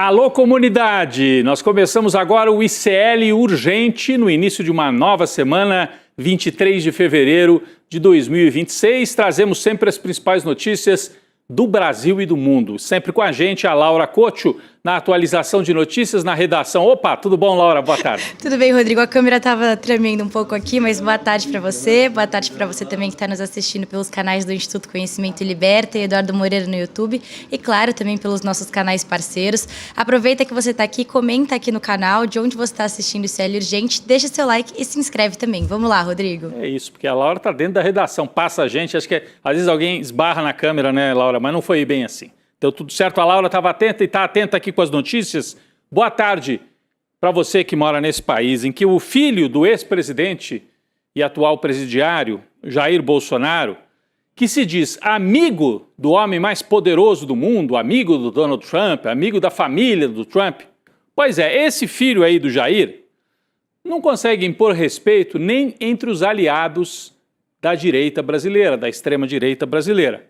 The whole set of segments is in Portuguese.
Alô, comunidade! Nós começamos agora o ICL Urgente no início de uma nova semana, 23 de fevereiro de 2026. Trazemos sempre as principais notícias do Brasil e do mundo. Sempre com a gente, a Laura Cotcho, na atualização de notícias na redação. Opa, tudo bom, Laura? Boa tarde. Tudo bem, Rodrigo. A câmera estava tremendo um pouco aqui, mas boa tarde para você. Boa tarde para você também que está nos assistindo pelos canais do Instituto Conhecimento Liberta e Eduardo Moreira no YouTube. E, claro, também pelos nossos canais parceiros. Aproveita que você está aqui, comenta aqui no canal de onde você está assistindo o ICL Urgente, deixa seu like e se inscreve também. Vamos lá, Rodrigo. É isso, porque a Laura está dentro da redação, passa a gente. Acho que às vezes alguém esbarra na câmera, né, Laura? Mas não foi bem assim. Deu tudo certo, a Laura estava atenta e está atenta aqui com as notícias. Boa tarde para você que mora nesse país em que o filho do ex-presidente e atual presidiário, Jair Bolsonaro, que se diz amigo do homem mais poderoso do mundo, amigo do Donald Trump, amigo da família do Trump. Pois é, esse filho aí do Jair não consegue impor respeito nem entre os aliados da direita brasileira, da extrema-direita brasileira.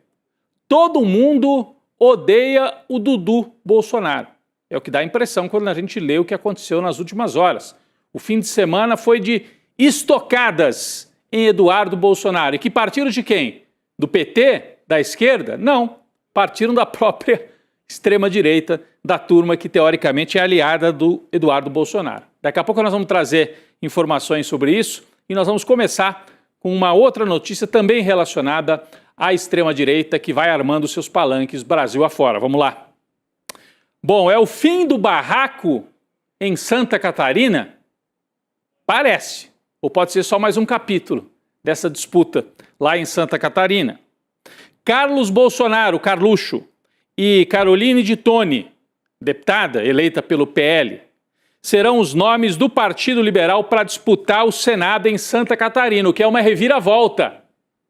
Todo mundo odeia o Dudu Bolsonaro. É o que dá a impressão quando a gente lê o que aconteceu nas últimas horas. O fim de semana foi de estocadas em Eduardo Bolsonaro. E que partiram de quem? Do PT? Da esquerda? Não. Partiram da própria extrema-direita, da turma que teoricamente é aliada do Eduardo Bolsonaro. Daqui a pouco nós vamos trazer informações sobre isso e nós vamos começar com uma outra notícia também relacionada à extrema-direita que vai armando seus palanques Brasil afora. Vamos lá. Bom, é o fim do barraco em Santa Catarina? Parece. Ou pode ser só mais um capítulo dessa disputa lá em Santa Catarina. Carlos Bolsonaro, Carluxo, e Caroline de Toni, deputada eleita pelo PL, serão os nomes do Partido Liberal para disputar o Senado em Santa Catarina, o que é uma reviravolta.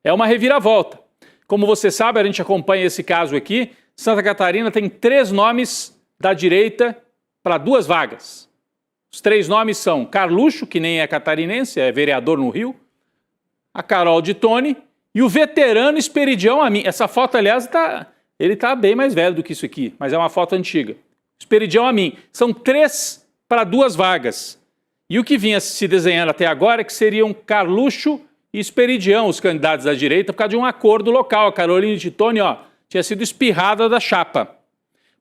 É uma reviravolta. Como você sabe, a gente acompanha esse caso aqui. Santa Catarina tem 3 nomes da direita para 2 vagas. Os 3 nomes são Carluxo, que nem é catarinense, é vereador no Rio, a Carol de Toni e o veterano Esperidião Amin. Essa foto, aliás, ele está bem mais velho do que isso aqui, mas é uma foto antiga. Esperidião Amin. São 3 para 2 vagas. E o que vinha se desenhando até agora é que seriam Carluxo e Esperidião, os candidatos da direita, por causa de um acordo local. A Caroline de Toni, tinha sido espirrada da chapa.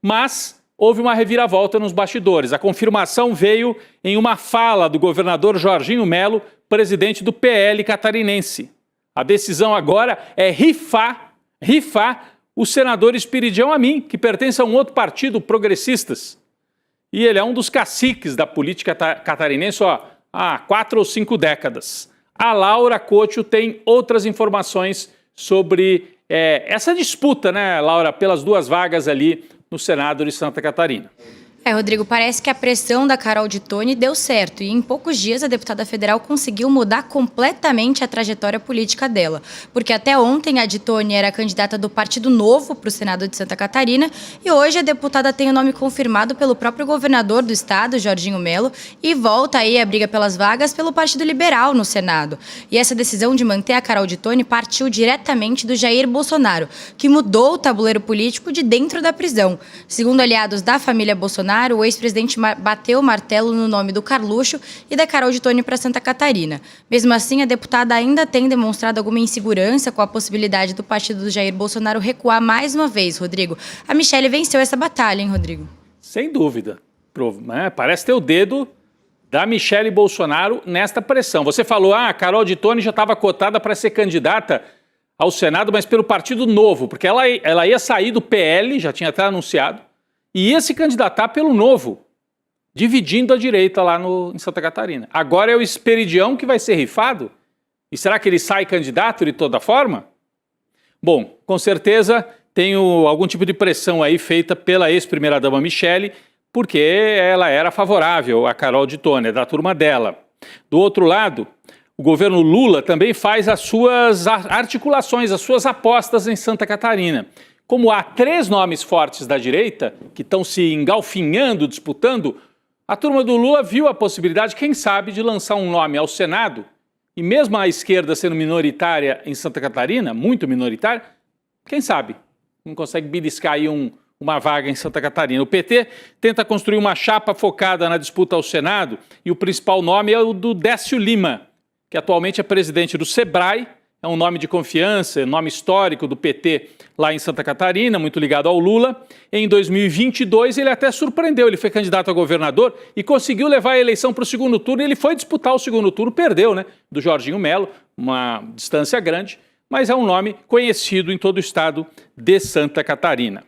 Mas houve uma reviravolta nos bastidores. A confirmação veio em uma fala do governador Jorginho Melo, presidente do PL catarinense. A decisão agora é rifar o senador Esperidião Amin, que pertence a um outro partido, Progressistas. E ele é um dos caciques da política catarinense há 4 ou 5 décadas. A Laura Cotcho tem outras informações sobre essa disputa, né, Laura, pelas 2 vagas ali no Senado de Santa Catarina. Rodrigo, parece que a pressão da Carol de Toni deu certo e em poucos dias a deputada federal conseguiu mudar completamente a trajetória política dela. Porque até ontem a de Toni era candidata do Partido Novo para o Senado de Santa Catarina e hoje a deputada tem o nome confirmado pelo próprio governador do estado, Jorginho Melo, e volta aí a briga pelas vagas pelo Partido Liberal no Senado. E essa decisão de manter a Carol de Toni partiu diretamente do Jair Bolsonaro, que mudou o tabuleiro político de dentro da prisão. Segundo aliados da família Bolsonaro, o ex-presidente bateu o martelo no nome do Carluxo e da Carol de Toni para Santa Catarina. Mesmo assim, a deputada ainda tem demonstrado alguma insegurança com a possibilidade do partido do Jair Bolsonaro recuar mais uma vez, Rodrigo. A Michelle venceu essa batalha, hein, Rodrigo? Sem dúvida. Parece ter o dedo da Michelle Bolsonaro nesta pressão. Você falou, a Carol de Toni já estava cotada para ser candidata ao Senado, mas pelo Partido Novo, porque ela ia sair do PL, já tinha até anunciado, e ia se candidatar pelo Novo, dividindo a direita lá em Santa Catarina. Agora é o Esperidião que vai ser rifado? E será que ele sai candidato de toda forma? Bom, com certeza tem algum tipo de pressão aí feita pela ex-primeira-dama Michelle, porque ela era favorável a Carol de Toni, da turma dela. Do outro lado, o governo Lula também faz as suas articulações, as suas apostas em Santa Catarina. Como há 3 nomes fortes da direita que estão se engalfinhando, disputando, a turma do Lula viu a possibilidade, quem sabe, de lançar um nome ao Senado, e mesmo a esquerda sendo minoritária em Santa Catarina, muito minoritária, quem sabe, não consegue beliscar aí um uma vaga em Santa Catarina. O PT tenta construir uma chapa focada na disputa ao Senado e o principal nome é o do Décio Lima, que atualmente é presidente do Sebrae, é um nome de confiança, nome histórico do PT lá em Santa Catarina, muito ligado ao Lula. Em 2022 ele até surpreendeu, ele foi candidato a governador e conseguiu levar a eleição para o segundo turno. Ele foi disputar o segundo turno, perdeu, né, do Jorginho Melo, uma distância grande, mas é um nome conhecido em todo o estado de Santa Catarina.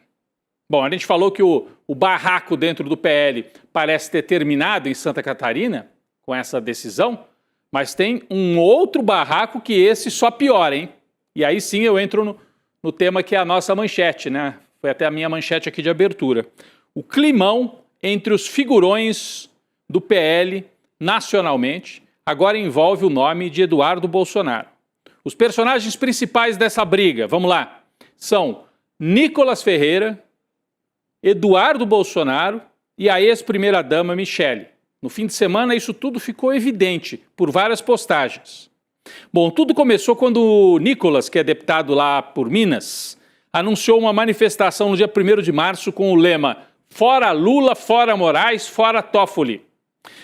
Bom, a gente falou que o barraco dentro do PL parece ter terminado em Santa Catarina com essa decisão, mas tem um outro barraco que esse só piora, hein? E aí sim eu entro no tema que é a nossa manchete, né? Foi até a minha manchete aqui de abertura. O climão entre os figurões do PL nacionalmente agora envolve o nome de Eduardo Bolsonaro. Os personagens principais dessa briga, vamos lá, são Nicolas Ferreira, Eduardo Bolsonaro e a ex-primeira-dama Michele. No fim de semana, isso tudo ficou evidente por várias postagens. Bom, tudo começou quando o Nicolas, que é deputado lá por Minas, anunciou uma manifestação no dia 1º de março com o lema "Fora Lula, fora Moraes, fora Toffoli".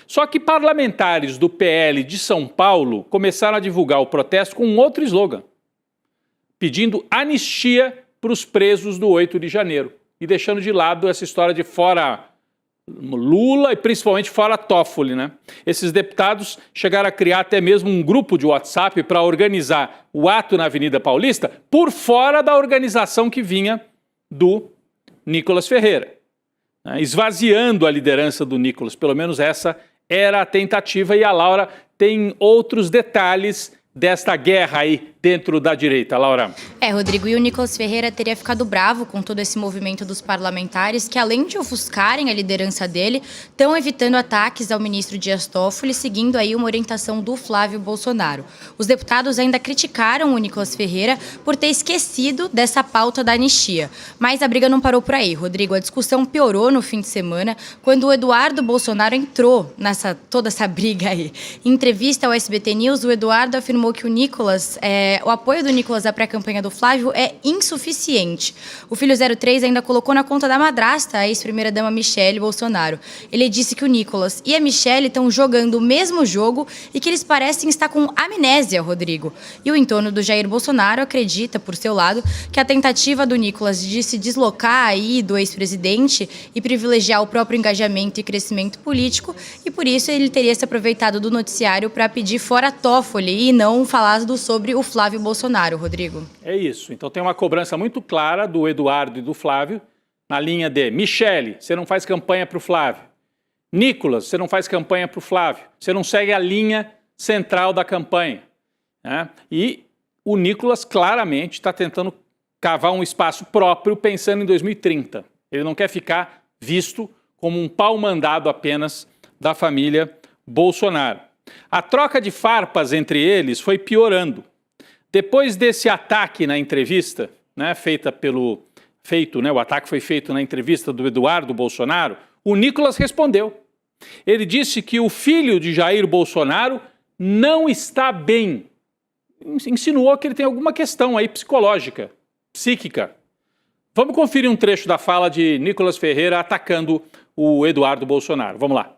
Só que parlamentares do PL de São Paulo começaram a divulgar o protesto com um outro slogan, pedindo anistia para os presos do 8 de janeiro. E deixando de lado essa história de fora Lula e principalmente fora Toffoli, né? Esses deputados chegaram a criar até mesmo um grupo de WhatsApp para organizar o ato na Avenida Paulista por fora da organização que vinha do Nicolas Ferreira, né? Esvaziando a liderança do Nicolas. Pelo menos essa era a tentativa, e a Laura tem outros detalhes desta guerra aí dentro da direita, Laura. Rodrigo, e o Nicolas Ferreira teria ficado bravo com todo esse movimento dos parlamentares que, além de ofuscarem a liderança dele, estão evitando ataques ao ministro Dias Toffoli, seguindo aí uma orientação do Flávio Bolsonaro. Os deputados ainda criticaram o Nicolas Ferreira por ter esquecido dessa pauta da anistia. Mas a briga não parou por aí, Rodrigo. A discussão piorou no fim de semana, quando o Eduardo Bolsonaro entrou toda essa briga aí. Em entrevista ao SBT News, o Eduardo afirmou que o apoio do Nicolas à pré-campanha do Flávio é insuficiente. O filho 03 ainda colocou na conta da madrasta a ex-primeira-dama Michele Bolsonaro. Ele disse que o Nicolas e a Michele estão jogando o mesmo jogo e que eles parecem estar com amnésia, Rodrigo. E o entorno do Jair Bolsonaro acredita, por seu lado, que a tentativa do Nicolas de se deslocar aí do ex-presidente e privilegiar o próprio engajamento e crescimento político, e por isso ele teria se aproveitado do noticiário para pedir fora Toffoli e não falar sobre o Flávio Bolsonaro, Rodrigo. É isso. Então tem uma cobrança muito clara do Eduardo e do Flávio na linha de: Michele, você não faz campanha para o Flávio. Nicolas, você não faz campanha para o Flávio. Você não segue a linha central da campanha, né? E o Nicolas claramente está tentando cavar um espaço próprio pensando em 2030. Ele não quer ficar visto como um pau-mandado apenas da família Bolsonaro. A troca de farpas entre eles foi piorando. Depois desse ataque na entrevista, né, o ataque foi feito na entrevista do Eduardo Bolsonaro, o Nicolas respondeu. Ele disse que o filho de Jair Bolsonaro não está bem. Insinuou que ele tem alguma questão aí psicológica, psíquica. Vamos conferir um trecho da fala de Nicolas Ferreira atacando o Eduardo Bolsonaro. Vamos lá.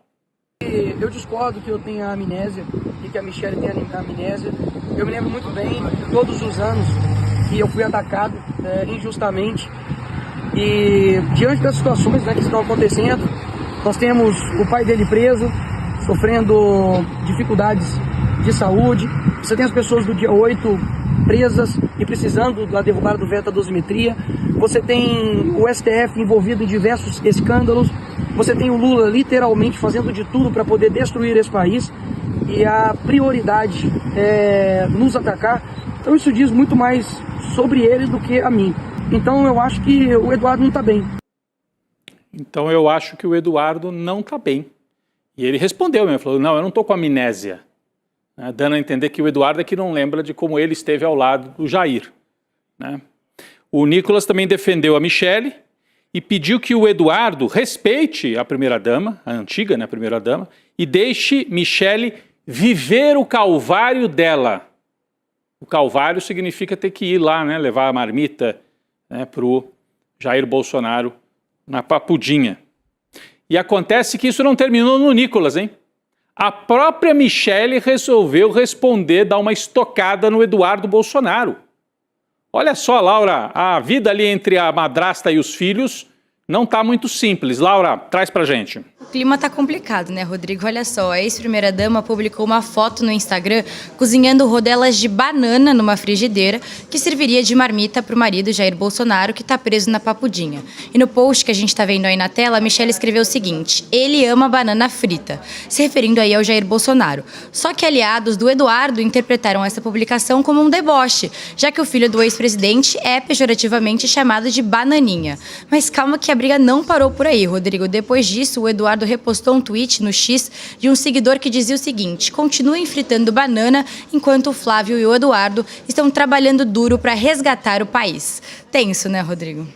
Eu discordo que eu tenha amnésia e que a Michele tenha amnésia. Eu me lembro muito bem de todos os anos que eu fui atacado injustamente. E diante das situações, né, que estão acontecendo, nós temos o pai dele preso, sofrendo dificuldades de saúde. Você tem as pessoas do dia 8 presas e precisando da derrubada do veto da dosimetria. Você tem o STF envolvido em diversos escândalos. Você tem o Lula literalmente fazendo de tudo para poder destruir esse país, e a prioridade é nos atacar. Então isso diz muito mais sobre ele do que a mim. Então eu acho que o Eduardo não está bem. Então eu acho que o Eduardo não está bem. E ele respondeu mesmo, falou: não, eu não estou com amnésia. Né, dando a entender que o Eduardo é que não lembra de como ele esteve ao lado do Jair. Né? O Nicolas também defendeu a Michele e pediu que o Eduardo respeite a primeira-dama, a antiga, né, primeira-dama, e deixe Michele viver o calvário dela. O calvário significa ter que ir lá, né, levar a marmita, né, para o Jair Bolsonaro na Papudinha. E acontece que isso não terminou no Nicolas, hein? A própria Michele resolveu responder, dar uma estocada no Eduardo Bolsonaro. Olha só, Laura, a vida ali entre a madrasta e os filhos não está muito simples. Laura, traz pra gente. O clima tá complicado, né, Rodrigo? Olha só, a ex-primeira-dama publicou uma foto no Instagram cozinhando rodelas de banana numa frigideira que serviria de marmita para o marido Jair Bolsonaro, que tá preso na Papudinha. E no post que a gente tá vendo aí na tela, a Michele escreveu o seguinte: ele ama banana frita, se referindo aí ao Jair Bolsonaro. Só que aliados do Eduardo interpretaram essa publicação como um deboche, já que o filho do ex-presidente é pejorativamente chamado de bananinha. Mas calma que a briga não parou por aí, Rodrigo. Depois disso, o Eduardo repostou um tweet no X de um seguidor que dizia o seguinte: continuem fritando banana enquanto o Flávio e o Eduardo estão trabalhando duro para resgatar o país. Tenso, né, Rodrigo?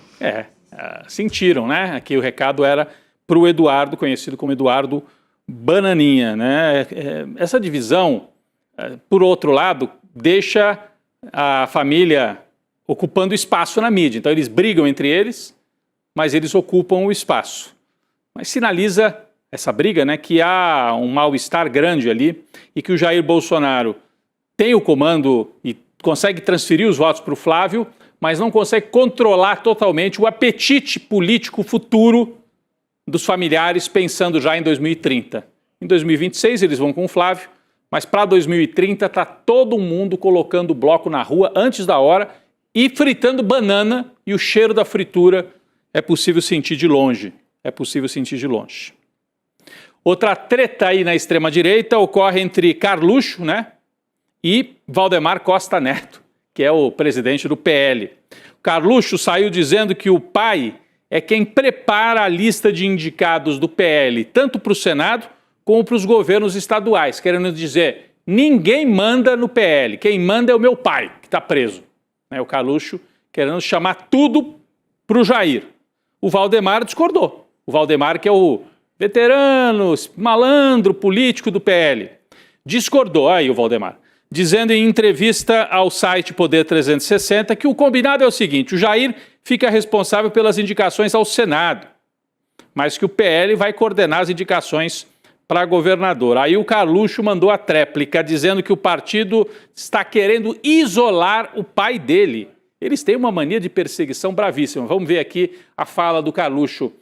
Sentiram, né? Aqui o recado era para o Eduardo, conhecido como Eduardo Bananinha, né? Essa divisão, por outro lado, deixa a família ocupando espaço na mídia. Então eles brigam entre eles, mas eles ocupam o espaço. Mas sinaliza essa briga, né, que há um mal-estar grande ali e que o Jair Bolsonaro tem o comando e consegue transferir os votos para o Flávio, mas não consegue controlar totalmente o apetite político futuro dos familiares, pensando já em 2030. Em 2026 eles vão com o Flávio, mas para 2030 está todo mundo colocando o bloco na rua antes da hora e fritando banana, e o cheiro da fritura é possível sentir de longe. Outra treta aí na extrema-direita ocorre entre Carluxo, né, e Valdemar Costa Neto, que é o presidente do PL. Carluxo saiu dizendo que o pai é quem prepara a lista de indicados do PL, tanto para o Senado como para os governos estaduais, querendo dizer, ninguém manda no PL, quem manda é o meu pai, que está preso. O Carluxo querendo chamar tudo para o Jair. O Valdemar discordou. O Valdemar, que é o veterano, malandro político do PL, discordou, aí o Valdemar, dizendo em entrevista ao site Poder 360 que o combinado é o seguinte: o Jair fica responsável pelas indicações ao Senado, mas que o PL vai coordenar as indicações para governador. Aí o Carluxo mandou a tréplica, dizendo que o partido está querendo isolar o pai dele. Eles têm uma mania de perseguição bravíssima. Vamos ver aqui a fala do Carluxo.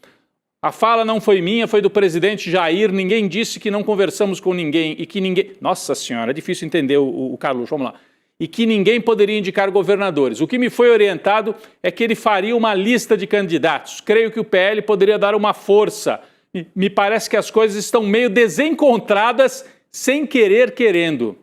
A fala não foi minha, foi do presidente Jair. Ninguém disse que não conversamos com ninguém e que ninguém... Nossa senhora, é difícil entender o Carluxo, vamos lá. E que ninguém poderia indicar governadores. O que me foi orientado é que ele faria uma lista de candidatos. Creio que o PL poderia dar uma força. Me parece que as coisas estão meio desencontradas, sem querer querendo.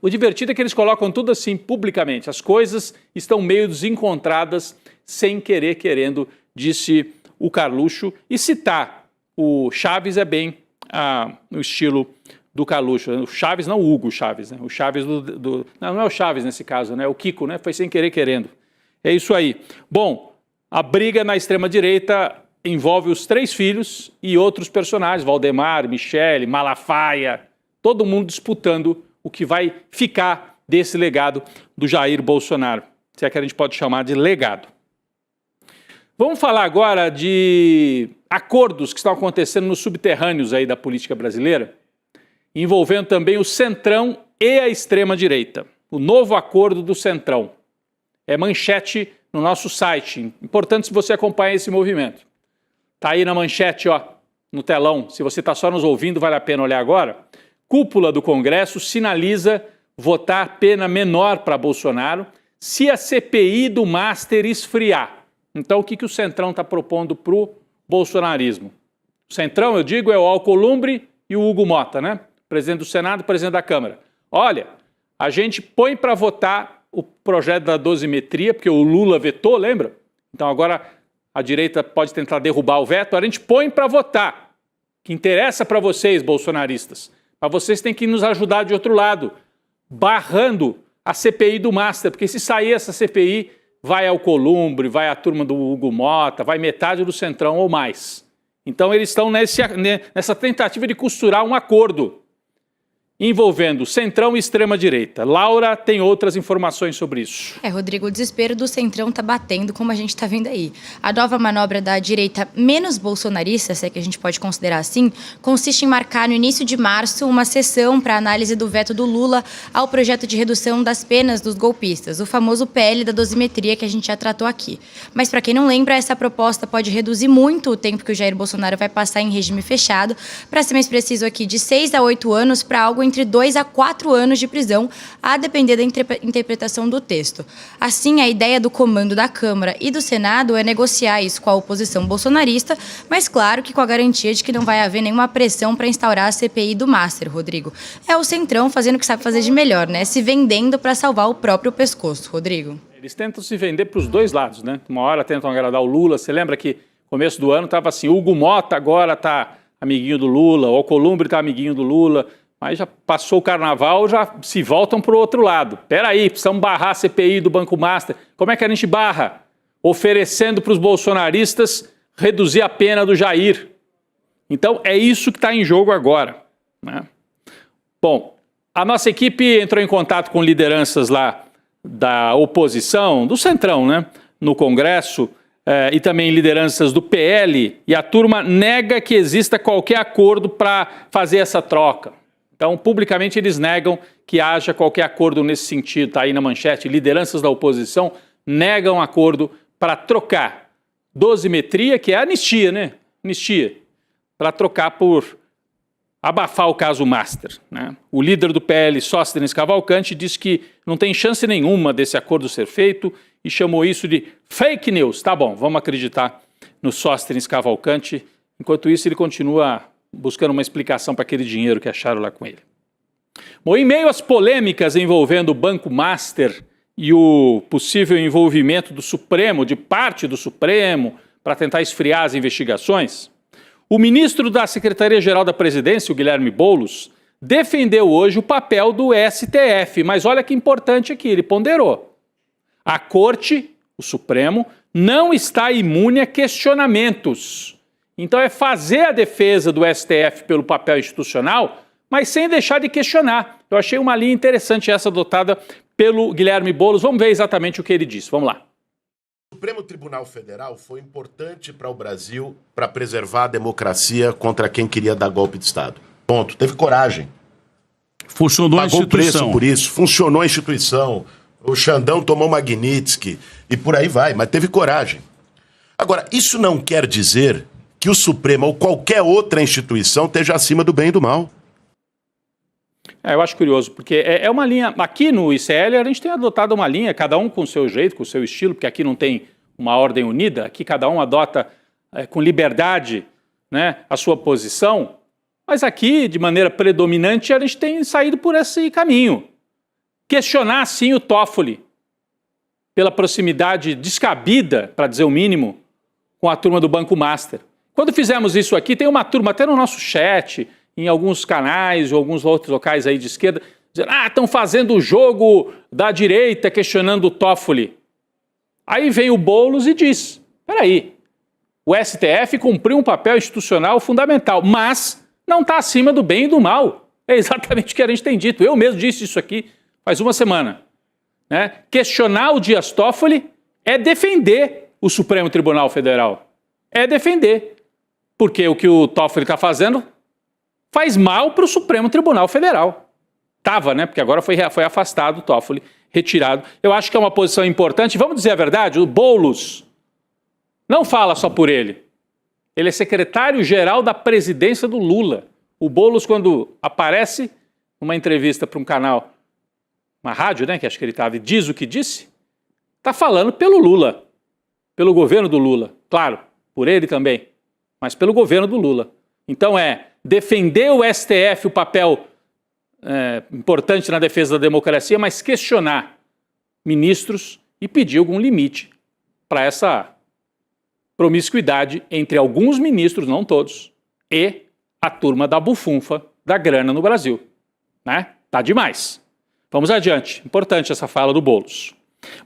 O divertido é que eles colocam tudo assim publicamente. As coisas estão meio desencontradas, sem querer querendo, disse o Carluxo. E citar o Chaves é bem no estilo do Carluxo. O Chaves, não o Hugo Chaves, né? O Chaves não é o Chaves nesse caso, né? O Kiko, né? Foi sem querer querendo. É isso aí. Bom, a briga na extrema-direita envolve os 3 filhos e outros personagens, Valdemar, Michele, Malafaia, todo mundo disputando o que vai ficar desse legado do Jair Bolsonaro, se é que a gente pode chamar de legado. Vamos falar agora de acordos que estão acontecendo nos subterrâneos aí da política brasileira, envolvendo também o Centrão e a extrema-direita. O novo acordo do Centrão. É manchete no nosso site. Importante se você acompanhar esse movimento. Está aí na manchete, ó, no telão. Se você está só nos ouvindo, vale a pena olhar agora. Cúpula do Congresso sinaliza votar pena menor para Bolsonaro se a CPI do Master esfriar. Então, o que o Centrão está propondo para o bolsonarismo? O Centrão, eu digo, é o Alcolumbre e o Hugo Mota, né? Presidente do Senado, presidente da Câmara. Olha, a gente põe para votar o projeto da dosimetria, porque o Lula vetou, lembra? Então, agora a direita pode tentar derrubar o veto, a gente põe para votar. O que interessa para vocês, bolsonaristas. Mas vocês têm que nos ajudar de outro lado, barrando a CPI do Master, porque se sair essa CPI, vai ao Alcolumbre, vai a turma do Hugo Mota, vai metade do Centrão ou mais. Então eles estão nessa tentativa de costurar um acordo. envolvendo centrão e extrema-direita. Laura tem outras informações sobre isso. Rodrigo, o desespero do centrão tá batendo, como a gente tá vendo aí. A nova manobra da direita menos bolsonarista, se é que a gente pode considerar assim, consiste em marcar no início de março uma sessão para análise do veto do Lula ao projeto de redução das penas dos golpistas, o famoso PL da dosimetria que a gente já tratou aqui. Mas para quem não lembra, essa proposta pode reduzir muito o tempo que o Jair Bolsonaro vai passar em regime fechado, para ser mais preciso aqui, de 6 a 8 anos para algo entre 2 a 4 anos de prisão, a depender da interpretação do texto. Assim, a ideia do comando da Câmara e do Senado é negociar isso com a oposição bolsonarista, mas claro que com a garantia de que não vai haver nenhuma pressão para instaurar a CPI do Master, Rodrigo. É o centrão fazendo o que sabe fazer de melhor, né? Se vendendo para salvar o próprio pescoço, Rodrigo. Eles tentam se vender para os dois lados, né? Uma hora tentam agradar o Lula. Você lembra que no começo do ano estava assim, Hugo Mota agora está amiguinho do Lula, o Alcolumbre está amiguinho do Lula. Mas já passou o carnaval, já se voltam para o outro lado. Espera aí, precisamos barrar a CPI do Banco Master. Como é que a gente barra? Oferecendo para os bolsonaristas reduzir a pena do Jair. Então, é isso que está em jogo agora, né? Bom, a nossa equipe entrou em contato com lideranças lá da oposição, do Centrão, né, no Congresso, e também lideranças do PL, e a turma nega que exista qualquer acordo para fazer essa troca. Então, publicamente, eles negam que haja qualquer acordo nesse sentido. Está aí na manchete, lideranças da oposição negam acordo para trocar dosimetria, que é anistia, né? Anistia, para trocar por abafar o caso Master, né? O líder do PL, Sóstenes Cavalcante, disse que não tem chance nenhuma desse acordo ser feito e chamou isso de fake news. Tá bom, vamos acreditar no Sóstenes Cavalcante. Enquanto isso, ele continua buscando uma explicação para aquele dinheiro que acharam lá com ele. Bom, em meio às polêmicas envolvendo o Banco Master e o possível envolvimento do Supremo, de parte do Supremo, para tentar esfriar as investigações, o ministro da Secretaria-Geral da Presidência, o Guilherme Boulos, defendeu hoje o papel do STF, mas olha que importante aqui, ele ponderou. A Corte, o Supremo, não está imune a questionamentos. Então é fazer a defesa do STF pelo papel institucional, mas sem deixar de questionar. Eu achei uma linha interessante essa adotada pelo Guilherme Boulos. Vamos ver exatamente o que ele disse. Vamos lá. O Supremo Tribunal Federal foi importante para o Brasil para preservar a democracia contra quem queria dar golpe de Estado. Ponto. Teve coragem. Funcionou a instituição. Pagou preço por isso. Funcionou a instituição. O Xandão tomou Magnitsky e por aí vai, mas teve coragem. Agora, isso não quer dizer que o Supremo ou qualquer outra instituição esteja acima do bem e do mal. Eu acho curioso, porque é uma linha... Aqui no ICL a gente tem adotado uma linha, cada um com o seu jeito, com o seu estilo, porque aqui não tem uma ordem unida, aqui cada um adota com liberdade, né, a sua posição, mas aqui, de maneira predominante, a gente tem saído por esse caminho. Questionar, sim, o Toffoli, pela proximidade descabida, para dizer o mínimo, com a turma do Banco Master. Quando fizemos isso aqui, tem uma turma até no nosso chat, em alguns canais ou alguns outros locais aí de esquerda, dizendo, estão fazendo o jogo da direita questionando o Toffoli. Aí vem o Boulos e diz, peraí, o STF cumpriu um papel institucional fundamental, mas não está acima do bem e do mal. É exatamente o que a gente tem dito. Eu mesmo disse isso aqui faz uma semana. Né? Questionar o Dias Toffoli é defender o Supremo Tribunal Federal. É defender. Porque o que o Toffoli está fazendo faz mal para o Supremo Tribunal Federal. Estava, né? Porque agora foi afastado o Toffoli, retirado. Eu acho que é uma posição importante. Vamos dizer a verdade, o Boulos não fala só por ele. Ele é secretário-geral da presidência do Lula. O Boulos, quando aparece numa entrevista para um canal, uma rádio, né, que acho que ele estava, e diz o que disse, está falando pelo Lula, pelo governo do Lula. Claro, por ele também, mas pelo governo do Lula. Então defender o STF, o papel importante na defesa da democracia, mas questionar ministros e pedir algum limite para essa promiscuidade entre alguns ministros, não todos, e a turma da bufunfa da grana no Brasil. Né? Tá demais. Vamos adiante. Importante essa fala do Boulos.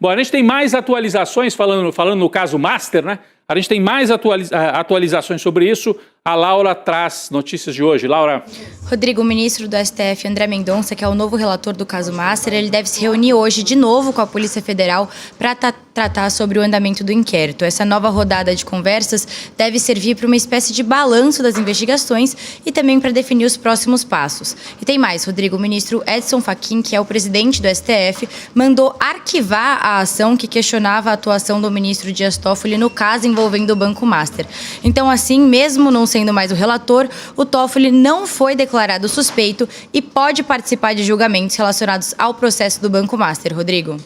Bom, a gente tem mais atualizações, falando no caso Master, né? A gente tem mais atualizações sobre isso. A Laura traz notícias de hoje. Laura. Rodrigo, o ministro do STF, André Mendonça, que é o novo relator do caso Master, ele deve se reunir hoje de novo com a Polícia Federal para tratar sobre o andamento do inquérito. Essa nova rodada de conversas deve servir para uma espécie de balanço das investigações e também para definir os próximos passos. E tem mais, Rodrigo, o ministro Edson Fachin, que é o presidente do STF, mandou arquivar a ação que questionava a atuação do ministro Dias Toffoli no caso envolvendo o Banco Master. Então, assim, mesmo não sendo mais o relator, o Toffoli não foi declarado suspeito e pode participar de julgamentos relacionados ao processo do Banco Master. Rodrigo.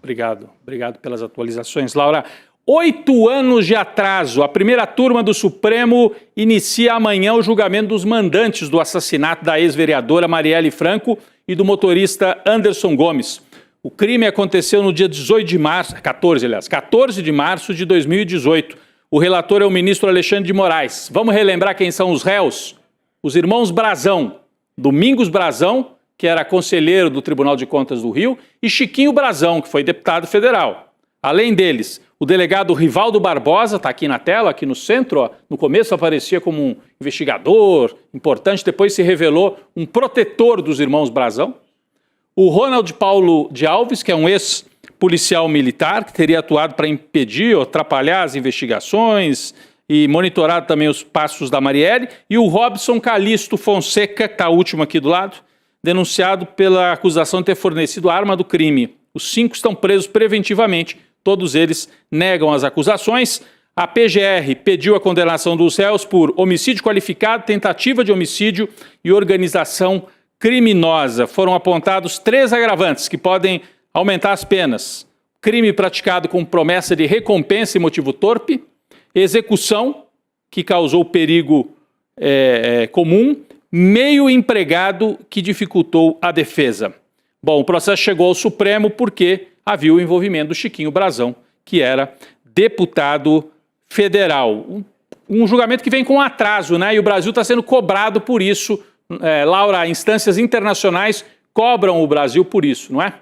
Obrigado pelas atualizações, Laura. 8 anos de atraso. A primeira turma do Supremo inicia amanhã o julgamento dos mandantes do assassinato da ex-vereadora Marielle Franco e do motorista Anderson Gomes. O crime aconteceu no dia 14 de março de 2018. O relator é o ministro Alexandre de Moraes. Vamos relembrar quem são os réus? Os irmãos Brazão, Domingos Brazão, que era conselheiro do Tribunal de Contas do Rio, e Chiquinho Brazão, que foi deputado federal. Além deles, o delegado Rivaldo Barbosa, está aqui na tela, aqui no centro, ó, no começo aparecia como um investigador importante, depois se revelou um protetor dos irmãos Brazão. O Ronald Paulo de Alves, que é um ex-policial militar, que teria atuado para impedir ou atrapalhar as investigações e monitorado também os passos da Marielle, e o Robson Calixto Fonseca, que está último aqui do lado, denunciado pela acusação de ter fornecido a arma do crime. Os 5 estão presos preventivamente, todos eles negam as acusações. A PGR pediu a condenação dos réus por homicídio qualificado, tentativa de homicídio e organização criminosa. Foram apontados 3 agravantes que podem aumentar as penas: crime praticado com promessa de recompensa e motivo torpe, execução, que causou perigo comum, meio empregado que dificultou a defesa. Bom, o processo chegou ao Supremo porque havia o envolvimento do Chiquinho Brazão, que era deputado federal. Um julgamento que vem com atraso, né? E o Brasil está sendo cobrado por isso. Laura, instâncias internacionais cobram o Brasil por isso, não é?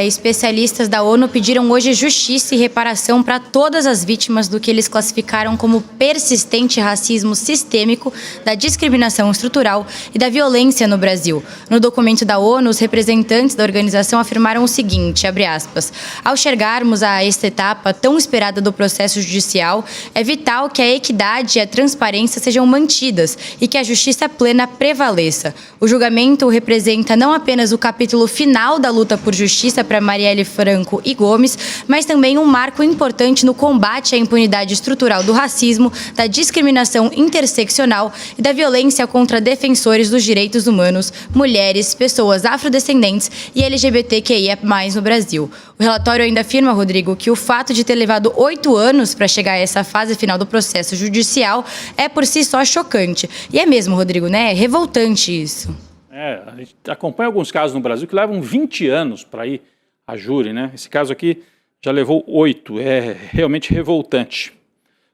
Especialistas da ONU pediram hoje justiça e reparação para todas as vítimas do que eles classificaram como persistente racismo sistêmico, da discriminação estrutural e da violência no Brasil. No documento da ONU, os representantes da organização afirmaram o seguinte, abre aspas, ao chegarmos a esta etapa tão esperada do processo judicial, é vital que a equidade e a transparência sejam mantidas e que a justiça plena prevaleça. O julgamento representa não apenas o capítulo final da luta por justiça para Marielle Franco e Gomes, mas também um marco importante no combate à impunidade estrutural do racismo, da discriminação interseccional e da violência contra defensores dos direitos humanos, mulheres, pessoas afrodescendentes e LGBTQIA+, no Brasil. O relatório ainda afirma, Rodrigo, que o fato de ter levado 8 anos para chegar a essa fase final do processo judicial é por si só chocante. E é mesmo, Rodrigo, né? É revoltante isso. A gente acompanha alguns casos no Brasil que levam 20 anos para ir a júri, né? Esse caso aqui já levou 8, é realmente revoltante.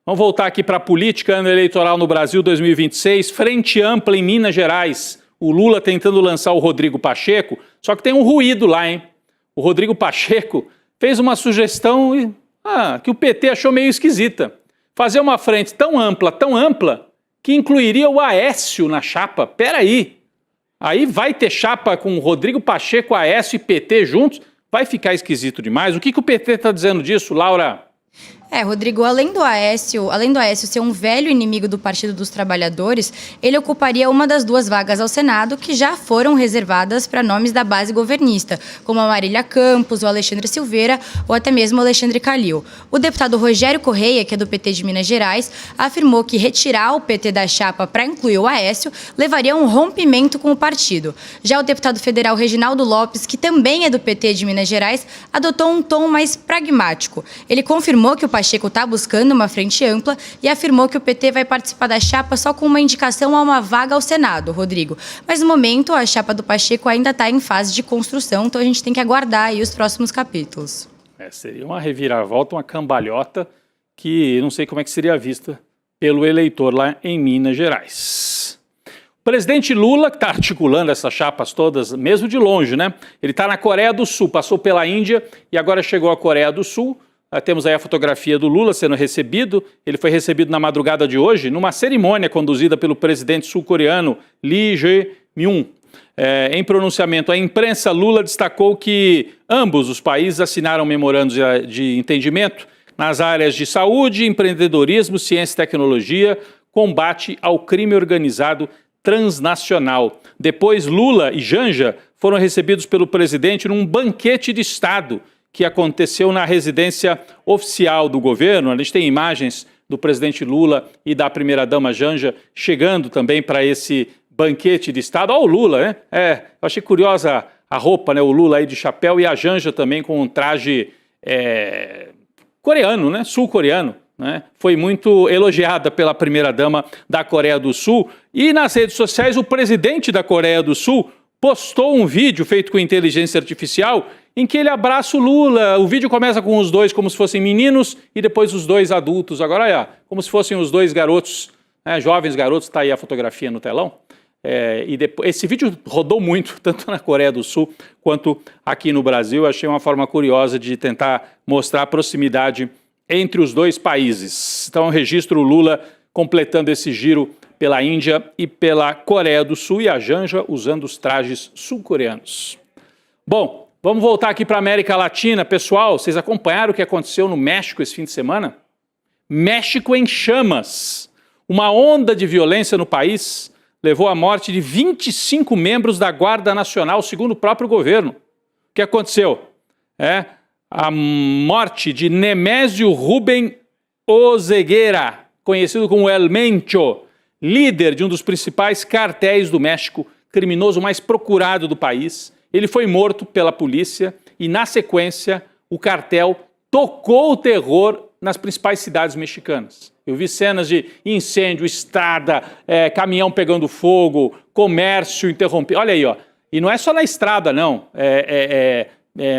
Vamos voltar aqui para a política. Ano eleitoral no Brasil 2026, frente ampla em Minas Gerais. O Lula tentando lançar o Rodrigo Pacheco, só que tem um ruído lá, hein? O Rodrigo Pacheco fez uma sugestão que o PT achou meio esquisita. Fazer uma frente tão ampla, que incluiria o Aécio na chapa. Peraí. Aí vai ter chapa com Rodrigo Pacheco, Aécio e PT juntos? Vai ficar esquisito demais. O que o PT está dizendo disso, Laura? Rodrigo, além do Aécio ser um velho inimigo do Partido dos Trabalhadores, ele ocuparia uma das 2 vagas ao Senado que já foram reservadas para nomes da base governista, como a Marília Campos, o Alexandre Silveira ou até mesmo o Alexandre Calil. O deputado Rogério Correia, que é do PT de Minas Gerais, afirmou que retirar o PT da chapa para incluir o Aécio levaria a um rompimento com o partido. Já o deputado federal Reginaldo Lopes, que também é do PT de Minas Gerais, adotou um tom mais pragmático. Ele confirmou que o Pacheco está buscando uma frente ampla e afirmou que o PT vai participar da chapa só com uma indicação a uma vaga ao Senado, Rodrigo. Mas no momento a chapa do Pacheco ainda está em fase de construção, então a gente tem que aguardar aí os próximos capítulos. Seria uma reviravolta, uma cambalhota que não sei como é que seria vista pelo eleitor lá em Minas Gerais. O presidente Lula, que está articulando essas chapas todas, mesmo de longe, né? Ele está na Coreia do Sul, passou pela Índia e agora chegou à Coreia do Sul. Temos aí a fotografia do Lula sendo recebido. Ele foi recebido na madrugada de hoje numa cerimônia conduzida pelo presidente sul-coreano Lee Jae-myung. Em pronunciamento à imprensa, Lula destacou que ambos os países assinaram memorandos de entendimento nas áreas de saúde, empreendedorismo, ciência e tecnologia, combate ao crime organizado transnacional. Depois, Lula e Janja foram recebidos pelo presidente num banquete de Estado que aconteceu na residência oficial do governo. A gente tem imagens do presidente Lula e da primeira-dama Janja chegando também para esse banquete de Estado. Olha o Lula, né? Eu achei curiosa a roupa, né? O Lula aí de chapéu e a Janja também com um traje coreano, né? Sul-coreano. Né? Foi muito elogiada pela primeira-dama da Coreia do Sul. E nas redes sociais, o presidente da Coreia do Sul postou um vídeo feito com inteligência artificial em que ele abraça o Lula. O vídeo começa com os dois como se fossem meninos e depois os dois adultos. Agora, olha, como se fossem os dois garotos, né? Jovens garotos. Está aí a fotografia no telão. Esse vídeo rodou muito, tanto na Coreia do Sul quanto aqui no Brasil. Eu achei uma forma curiosa de tentar mostrar a proximidade entre os dois países. Então, registro o Lula completando esse giro pela Índia e pela Coreia do Sul e a Janja usando os trajes sul-coreanos. Bom, vamos voltar aqui para a América Latina. Pessoal, vocês acompanharam o que aconteceu no México esse fim de semana? México em chamas. Uma onda de violência no país levou à morte de 25 membros da Guarda Nacional, segundo o próprio governo. O que aconteceu? A morte de Nemésio Rubén Oseguera, conhecido como El Mencho, líder de um dos principais cartéis do México, criminoso mais procurado do país. Ele foi morto pela polícia e, na sequência, o cartel tocou o terror nas principais cidades mexicanas. Eu vi cenas de incêndio, estrada, caminhão pegando fogo, comércio interrompido. Olha aí, ó. E não é só na estrada, não.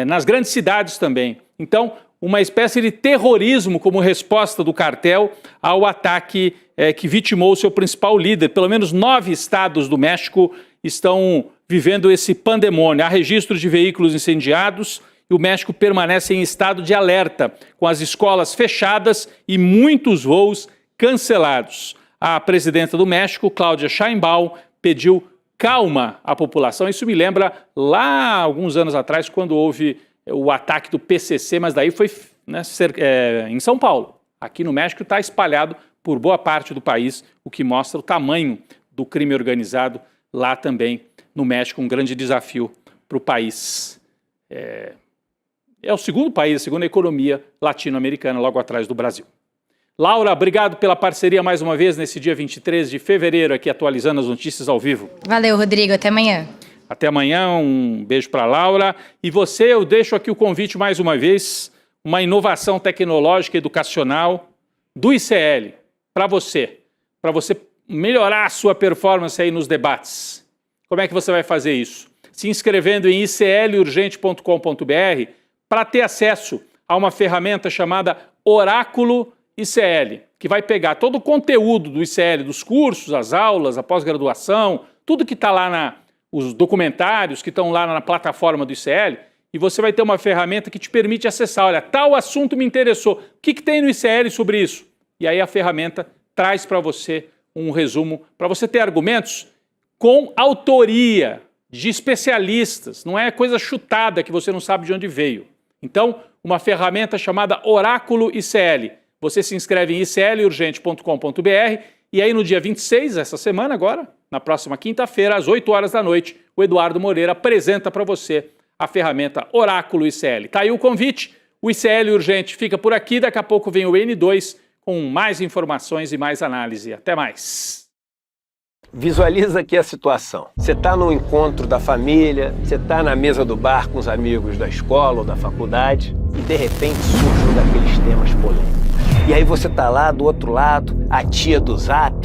Nas grandes cidades também. Então, uma espécie de terrorismo como resposta do cartel ao ataque que vitimou seu principal líder. Pelo menos 9 estados do México estão vivendo esse pandemônio. Há registros de veículos incendiados e o México permanece em estado de alerta, com as escolas fechadas e muitos voos cancelados. A presidenta do México, Cláudia Sheinbaum, pediu calma à população. Isso me lembra lá alguns anos atrás, quando houve o ataque do PCC, mas daí foi em São Paulo. Aqui no México está espalhado por boa parte do país, o que mostra o tamanho do crime organizado lá também no México, um grande desafio para o país. É o segundo país, a segunda economia latino-americana, logo atrás do Brasil. Laura, obrigado pela parceria mais uma vez nesse dia 23 de fevereiro, aqui atualizando as notícias ao vivo. Valeu, Rodrigo. Até amanhã. Até amanhã, um beijo para a Laura. E você, eu deixo aqui o convite mais uma vez, uma inovação tecnológica e educacional do ICL, para você melhorar a sua performance aí nos debates. Como é que você vai fazer isso? Se inscrevendo em iclurgente.com.br para ter acesso a uma ferramenta chamada Oráculo ICL, que vai pegar todo o conteúdo do ICL, dos cursos, as aulas, a pós-graduação, tudo que está lá os documentários que estão lá na plataforma do ICL, e você vai ter uma ferramenta que te permite acessar, olha, tal assunto me interessou, o que tem no ICL sobre isso? E aí a ferramenta traz para você um resumo, para você ter argumentos com autoria de especialistas, não é coisa chutada que você não sabe de onde veio. Então, uma ferramenta chamada Oráculo ICL. Você se inscreve em iclurgente.com.br e aí no dia 26, essa semana agora, na próxima quinta-feira, às 8 horas da noite, o Eduardo Moreira apresenta para você a ferramenta Oráculo ICL. Está aí o convite, o ICL Urgente fica por aqui, daqui a pouco vem o N2 com mais informações e mais análise. Até mais! Visualiza aqui a situação. Você está no encontro da família, você está na mesa do bar com os amigos da escola ou da faculdade e de repente surge um daqueles temas polêmicos. E aí você está lá do outro lado, a tia do Zap,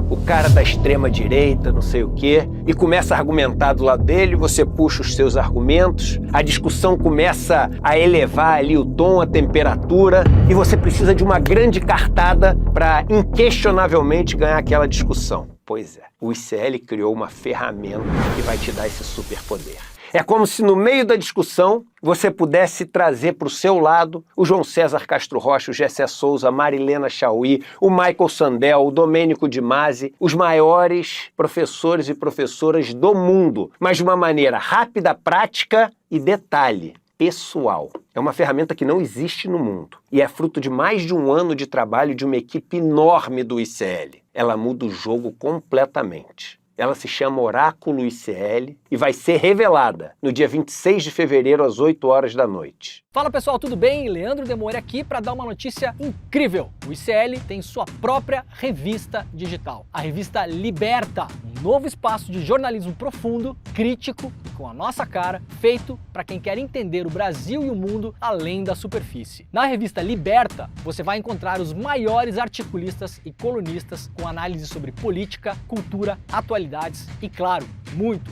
o cara da extrema direita, não sei o quê, e começa a argumentar do lado dele, você puxa os seus argumentos, a discussão começa a elevar ali o tom, a temperatura, e você precisa de uma grande cartada para inquestionavelmente ganhar aquela discussão. Pois é, o ICL criou uma ferramenta que vai te dar esse superpoder. É como se no meio da discussão você pudesse trazer para o seu lado o João César Castro Rocha, o Gessé Souza, a Marilena Chauí, o Michael Sandel, o Domênico de Masi, os maiores professores e professoras do mundo, mas de uma maneira rápida, prática e detalhe, pessoal. É uma ferramenta que não existe no mundo e é fruto de mais de um ano de trabalho de uma equipe enorme do ICL. Ela muda o jogo completamente. Ela se chama Oráculo ICL e vai ser revelada no dia 26 de fevereiro às 8 horas da noite. Fala pessoal, tudo bem? Leandro Demore aqui para dar uma notícia incrível. O ICL tem sua própria revista digital, a revista Liberta, um novo espaço de jornalismo profundo, crítico, com a nossa cara, feito para quem quer entender o Brasil e o mundo além da superfície. Na revista Liberta, você vai encontrar os maiores articulistas e colunistas com análise sobre política, cultura, atualidades e, claro, muito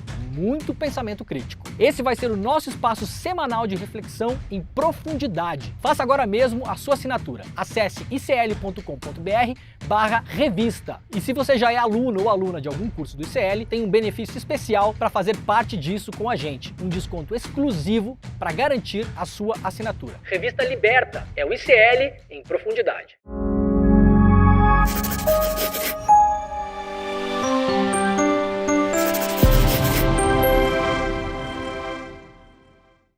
pensamento crítico. Esse vai ser o nosso espaço semanal de reflexão em profundidade. Faça agora mesmo a sua assinatura. Acesse icl.com.br/revista. E se você já é aluno ou aluna de algum curso do ICL, tem um benefício especial para fazer parte disso com a gente. Um desconto exclusivo para garantir a sua assinatura. Revista Liberta é o ICL em profundidade.